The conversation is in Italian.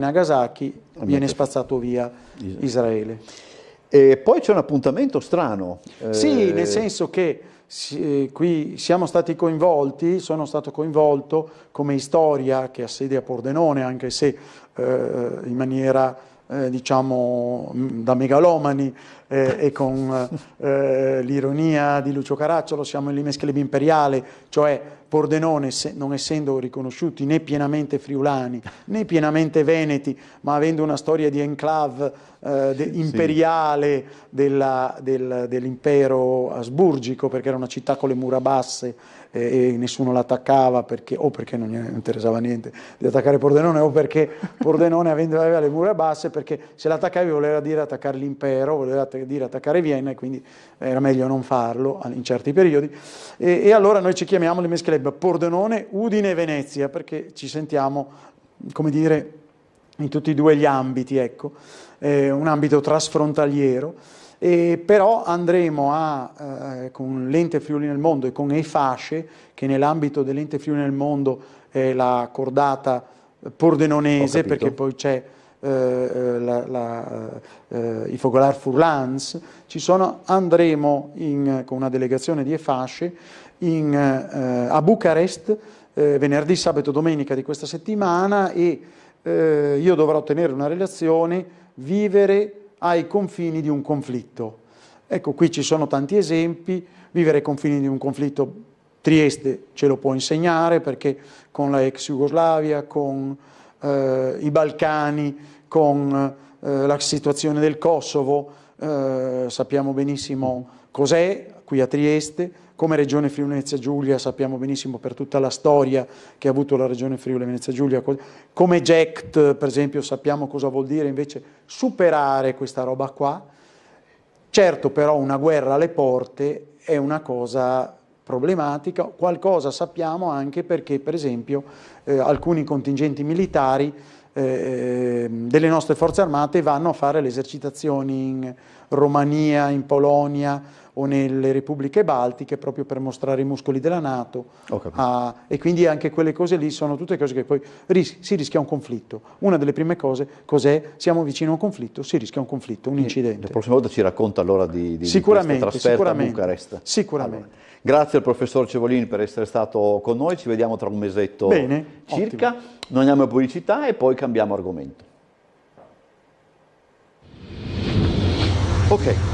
Nagasaki, viene spazzato via Israele. E poi c'è un appuntamento strano. Sì, nel senso che qui siamo stati coinvolti, sono stato coinvolto come Historia, che ha sede a Pordenone, anche se in maniera diciamo da megalomani e con l'ironia di Lucio Caracciolo, siamo l'Imes Club Imperiale, cioè Pordenone non essendo riconosciuti né pienamente friulani né pienamente veneti, ma avendo una storia di enclave imperiale dell'impero asburgico, perché era una città con le mura basse e nessuno l'attaccava o perché non gli interessava niente di attaccare Pordenone, o perché Pordenone aveva le mura basse, perché se l'attaccavi voleva dire attaccare l'impero, voleva dire attaccare Vienna, e quindi era meglio non farlo in certi periodi. E allora noi ci chiamiamo l'Imes Club Pordenone, Udine e Venezia, perché ci sentiamo, come dire, in tutti e due gli ambiti, ecco, un ambito trasfrontaliero. Però andremo con l'Ente Friuli nel Mondo e con EFASCE, che nell'ambito dell'Ente Friuli nel Mondo è la cordata pordenonese, perché poi c'è i Fogolar Furlans, andremo con una delegazione di EFASCE a Bucarest venerdì, sabato e domenica di questa settimana, e io dovrò ottenere una relazione, vivere ai confini di un conflitto. Ecco, qui ci sono tanti esempi. Vivere ai confini di un conflitto, Trieste ce lo può insegnare, perché con la ex Jugoslavia, con i Balcani, con la situazione del Kosovo, sappiamo benissimo cos'è qui a Trieste. Come Regione Friuli Venezia Giulia sappiamo benissimo, per tutta la storia che ha avuto la Regione Friuli Venezia Giulia, come GECT per esempio sappiamo cosa vuol dire invece superare questa roba qua. Certo, però una guerra alle porte è una cosa problematica. Qualcosa sappiamo anche perché per esempio alcuni contingenti militari delle nostre forze armate vanno a fare le esercitazioni in Romania, in Polonia o nelle repubbliche baltiche, proprio per mostrare i muscoli della NATO, e quindi anche quelle cose lì sono tutte cose che poi si rischia un conflitto. Una delle prime cose cos'è? Siamo vicino a un conflitto, si rischia un conflitto, un incidente. La prossima volta ci racconta allora di questa trasferta a Bucarest. Sicuramente. Allora, grazie al professor Cevolin per essere stato con noi, ci vediamo tra un mesetto circa, ottimo. Noi andiamo a pubblicità e poi cambiamo argomento. Ok.